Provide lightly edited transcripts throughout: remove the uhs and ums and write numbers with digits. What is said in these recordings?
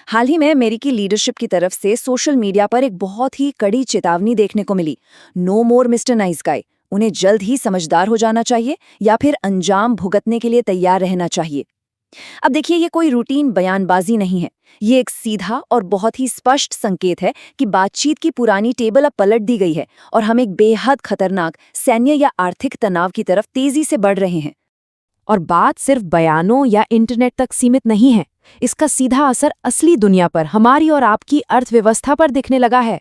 हाल ही में अमेरिकी लीडरशिप की तरफ से सोशल मीडिया पर एक बहुत ही कड़ी चेतावनी देखने को मिली। नो मोर मिस्टर नाइस गाय। उन्हें जल्द ही समझदार हो जाना चाहिए या फिर अंजाम भुगतने के लिए तैयार रहना चाहिए। अब देखिए, ये कोई रूटीन बयानबाजी नहीं है। ये एक सीधा और बहुत ही स्पष्ट संकेत है कि बातचीत की पुरानी टेबल अब पलट दी गई है और हम एक बेहद खतरनाक सैन्य या आर्थिक तनाव की तरफ तेजी से बढ़ रहे हैं। और बात सिर्फ बयानों या इंटरनेट तक सीमित नहीं है। इसका सीधा असर असली दुनिया पर, हमारी और आपकी अर्थव्यवस्था पर दिखने लगा है।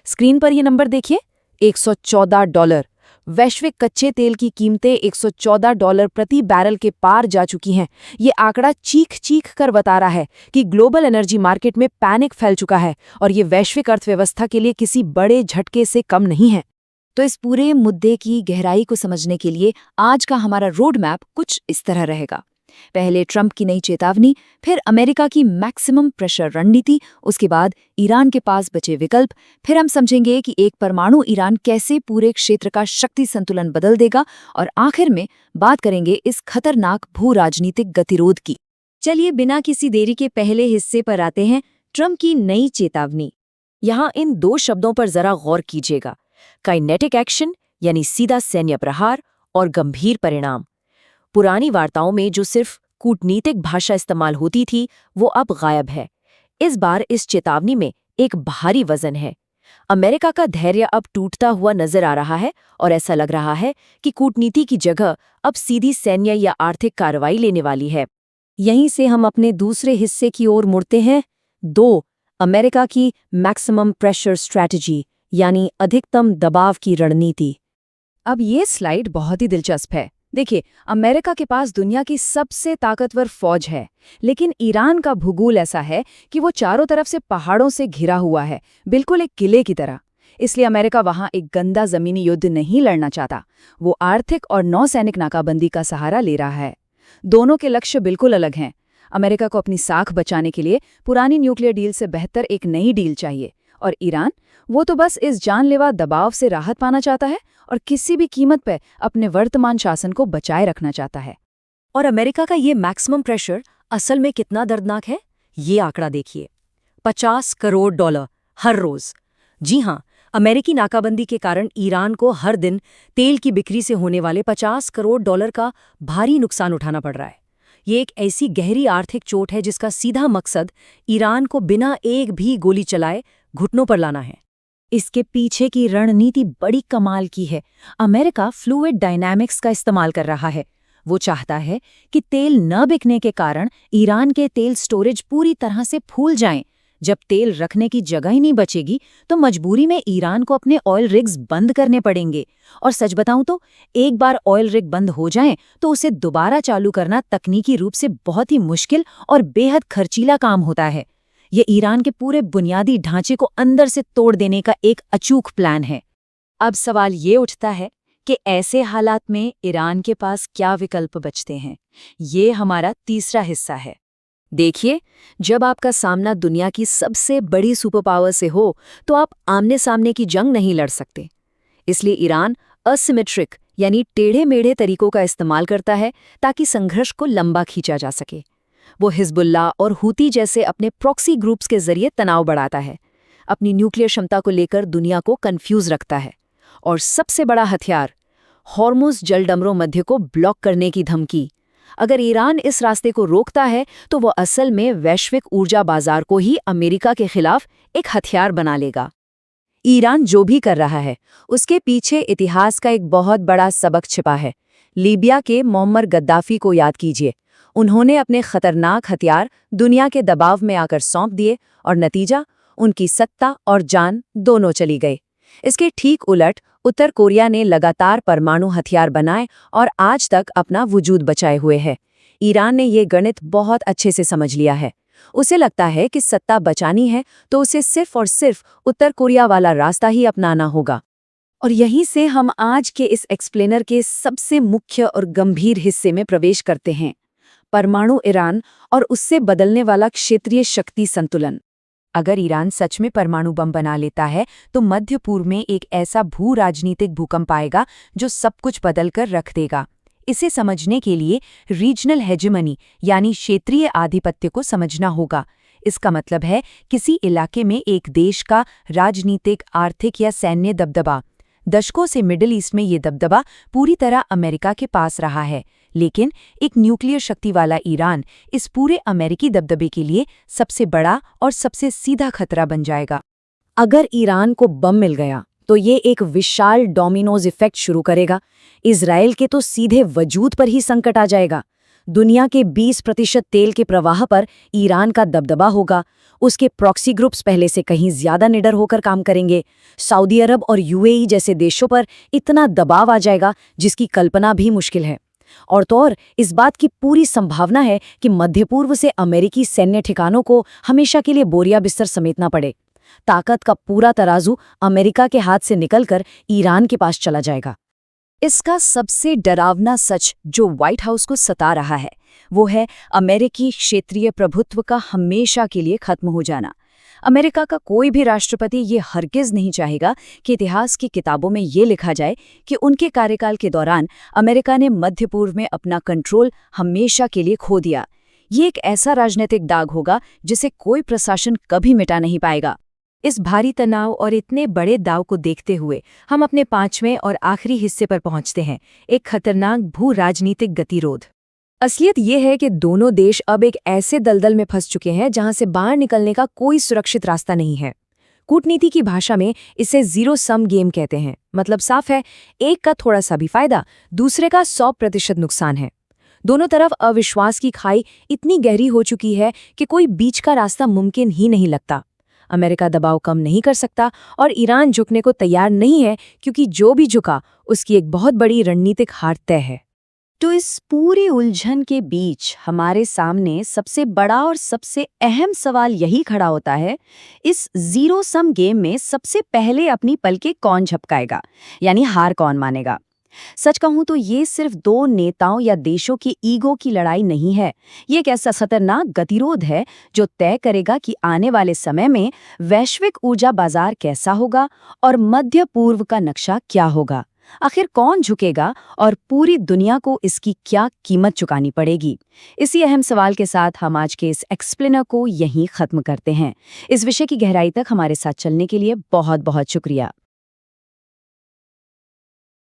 स्क्रीन पर ये नंबर देखिए, $114। वैश्विक कच्चे तेल की कीमतें $114 प्रति बैरल के पार जा चुकी हैं। ये आंकड़ा चीख चीख कर बता रहा है कि ग्लोबल एनर्जी मार्केट में पैनिक फैल चुका है और ये वैश्विक अर्थव्यवस्था के लिए किसी बड़े झटके से कम नहीं है। तो इस पूरे मुद्दे की गहराई को समझने के लिए आज का हमारा रोड मैप कुछ इस तरह रहेगा। पहले ट्रंप की नई चेतावनी, फिर अमेरिका की मैक्सिमम प्रेशर रणनीति, उसके बाद ईरान के पास बचे विकल्प, फिर हम समझेंगे कि एक परमाणु ईरान कैसे पूरे क्षेत्र का शक्ति संतुलन बदल देगा, और आखिर में बात करेंगे इस खतरनाक भू राजनीतिक गतिरोध की। चलिए बिना किसी देरी के पहले हिस्से पर आते हैं, ट्रंप की नई चेतावनी। यहाँ इन दो शब्दों पर जरा गौर कीजिएगा, काइनेटिक एक्शन यानी सीधा सैन्य प्रहार और गंभीर परिणाम। पुरानी वार्ताओं में जो सिर्फ कूटनीतिक भाषा इस्तेमाल होती थी, वो अब गायब है। इस बार इस चेतावनी में एक भारी वजन है। अमेरिका का धैर्य अब टूटता हुआ नजर आ रहा है और ऐसा लग रहा है कि कूटनीति की जगह अब सीधी सैन्य या आर्थिक कार्रवाई लेने वाली है। यहीं से हम अपने दूसरे हिस्से की ओर मुड़ते हैं। 2. अमेरिका की मैक्सिमम प्रेशर स्ट्रैटेजी यानी अधिकतम दबाव की रणनीति। अब ये स्लाइड बहुत ही दिलचस्प है। देखिए, अमेरिका के पास दुनिया की सबसे ताकतवर फौज है, लेकिन ईरान का भूगोल ऐसा है कि वो चारों तरफ से पहाड़ों से घिरा हुआ है, बिल्कुल एक किले की तरह। इसलिए अमेरिका वहां एक गंदा जमीनी युद्ध नहीं लड़ना चाहता, वो आर्थिक और नौसैनिक नाकाबंदी का सहारा ले रहा है। दोनों के लक्ष्य बिल्कुल अलग हैं। अमेरिका को अपनी साख बचाने के लिए पुरानी न्यूक्लियर डील से बेहतर एक नई डील चाहिए, और ईरान, वो तो बस इस जानलेवा दबाव से राहत पाना चाहता है और किसी भी कीमत पर अपने वर्तमान शासन को बचाए रखना चाहता है। और अमेरिका का ये मैक्सिमम प्रेशर असल में कितना दर्दनाक है, ये आंकड़ा देखिए, $50 करोड़ हर रोज। जी हां, अमेरिकी नाकाबंदी के कारण ईरान को हर दिन तेल की बिक्री से होने वाले $50 करोड़ का भारी नुकसान उठाना पड़ रहा है। ये एक ऐसी गहरी आर्थिक चोट है जिसका सीधा मकसद ईरान को बिना एक भी गोली चलाए घुटनों पर लाना है। इसके पीछे की रणनीति बड़ी कमाल की है। अमेरिका फ्लूइड डायनामिक्स का इस्तेमाल कर रहा है। वो चाहता है कि तेल न बिकने के कारण ईरान के तेल स्टोरेज पूरी तरह से फूल जाएं। जब तेल रखने की जगह ही नहीं बचेगी तो मजबूरी में ईरान को अपने ऑयल रिग्स बंद करने पड़ेंगे। और सच बताऊं तो एक बार ऑयल रिग बंद हो जाएं तो उसे दोबारा चालू करना तकनीकी रूप से बहुत ही मुश्किल और बेहद खर्चीला काम होता है। ये ईरान के पूरे बुनियादी ढांचे को अंदर से तोड़ देने का एक अचूक प्लान है। अब सवाल ये उठता है कि ऐसे हालात में ईरान के पास क्या विकल्प बचते हैं। ये हमारा तीसरा हिस्सा है। देखिए, जब आपका सामना दुनिया की सबसे बड़ी सुपर पावर से हो तो आप आमने सामने की जंग नहीं लड़ सकते। इसलिए ईरान असिमेट्रिक यानी टेढ़े मेढ़े तरीकों का इस्तेमाल करता है ताकि संघर्ष को लंबा खींचा जा सके। वो हिजबुल्लाह और हूती जैसे अपने प्रॉक्सी ग्रुप्स के जरिए तनाव बढ़ाता है, अपनी न्यूक्लियर क्षमता को लेकर दुनिया को कंफ्यूज रखता है, और सबसे बड़ा हथियार, हॉर्मुज़ जलडमरों मध्य को ब्लॉक करने की धमकी। अगर ईरान इस रास्ते को रोकता है तो वो असल में वैश्विक ऊर्जा बाजार को ही अमेरिका के खिलाफ एक हथियार बना लेगा। ईरान जो भी कर रहा है उसके पीछे इतिहास का एक बहुत बड़ा सबक छिपा है। लीबिया के मोअम्मर गद्दाफी को याद कीजिए। उन्होंने अपने खतरनाक हथियार दुनिया के दबाव में आकर सौंप दिए और नतीजा, उनकी सत्ता और जान दोनों चली गई। इसके ठीक उलट उत्तर कोरिया ने लगातार परमाणु हथियार बनाए और आज तक अपना वजूद बचाए हुए है। ईरान ने ये गणित बहुत अच्छे से समझ लिया है। उसे लगता है कि सत्ता बचानी है तो उसे सिर्फ और सिर्फ उत्तर कोरिया वाला रास्ता ही अपनाना होगा। और यहीं से हम आज के इस एक्सप्लेनर के सबसे मुख्य और गंभीर हिस्से में प्रवेश करते हैं, परमाणु ईरान और उससे बदलने वाला क्षेत्रीय शक्ति संतुलन। अगर ईरान सच में परमाणु बम बना लेता है तो मध्य पूर्व में एक ऐसा भू राजनीतिक भूकंप आएगा जो सब कुछ बदलकर रख देगा। इसे समझने के लिए रीजनल हेजेमनी यानी क्षेत्रीय आधिपत्य को समझना होगा। इसका मतलब है किसी इलाके में एक देश का राजनीतिक, आर्थिक या सैन्य दबदबा। दशकों से मिडिल ईस्ट में ये दबदबा पूरी तरह अमेरिका के पास रहा है, लेकिन एक न्यूक्लियर शक्ति वाला ईरान इस पूरे अमेरिकी दबदबे के लिए सबसे बड़ा और सबसे सीधा खतरा बन जाएगा। अगर ईरान को बम मिल गया तो ये एक विशाल डोमिनोज इफेक्ट शुरू करेगा। इजराइल के तो सीधे वजूद पर ही संकट आ जाएगा। दुनिया के 20% तेल के प्रवाह पर ईरान का दबदबा होगा। उसके प्रॉक्सी ग्रुप्स पहले से कहीं ज्यादा निडर होकर काम करेंगे। सऊदी अरब और यूएई जैसे देशों पर इतना दबाव आ जाएगा जिसकी कल्पना भी मुश्किल है। और तो और इस बात की पूरी संभावना है कि मध्य पूर्व से अमेरिकी सैन्य ठिकानों को हमेशा के लिए बोरिया बिस्तर समेटना पड़े। ताकत का पूरा तराजू अमेरिका के हाथ से निकलकर ईरान के पास चला जाएगा। इसका सबसे डरावना सच जो व्हाइट हाउस को सता रहा है वो है अमेरिकी क्षेत्रीय प्रभुत्व का हमेशा के लिए खत्म हो जाना। अमेरिका का कोई भी राष्ट्रपति ये हरगिज नहीं चाहेगा कि इतिहास की किताबों में ये लिखा जाए कि उनके कार्यकाल के दौरान अमेरिका ने मध्य पूर्व में अपना कंट्रोल हमेशा के लिए खो दिया। ये एक ऐसा राजनीतिक दाग होगा जिसे कोई प्रशासन कभी मिटा नहीं पाएगा। इस भारी तनाव और इतने बड़े दाव को देखते हुए हम अपने 5वें और आखिरी हिस्से पर पहुंचते हैं, एक खतरनाक भू राजनीतिक गतिरोध। असलियत ये है कि दोनों देश अब एक ऐसे दलदल में फंस चुके हैं जहां से बाहर निकलने का कोई सुरक्षित रास्ता नहीं है। कूटनीति की भाषा में इसे जीरो सम गेम कहते हैं। मतलब साफ है, एक का थोड़ा सा भी फायदा दूसरे का 100% नुकसान है। दोनों तरफ अविश्वास की खाई इतनी गहरी हो चुकी है कि कोई बीच का रास्ता मुमकिन ही नहीं लगता। अमेरिका दबाव कम नहीं कर सकता और ईरान झुकने को तैयार नहीं है, क्योंकि जो भी झुका उसकी एक बहुत बड़ी रणनीतिक हार तय है। तो इस पूरी उलझन के बीच हमारे सामने सबसे बड़ा और सबसे अहम सवाल यही खड़ा होता है, इस जीरो सम गेम में सबसे पहले अपनी पलकें कौन झपकाएगा, यानी हार कौन मानेगा। सच कहूं तो ये सिर्फ दो नेताओं या देशों की ईगो की लड़ाई नहीं है। ये एक ऐसा खतरनाक गतिरोध है जो तय करेगा कि आने वाले समय में वैश्विक ऊर्जा बाजार कैसा होगा और मध्य पूर्व का नक्शा क्या होगा। आखिर कौन झुकेगा और पूरी दुनिया को इसकी क्या कीमत चुकानी पड़ेगी। इसी अहम सवाल के साथ हम आज के इस एक्सप्लेनर को यहीं खत्म करते हैं। इस विषय की गहराई तक हमारे साथ चलने के लिए बहुत बहुत शुक्रिया।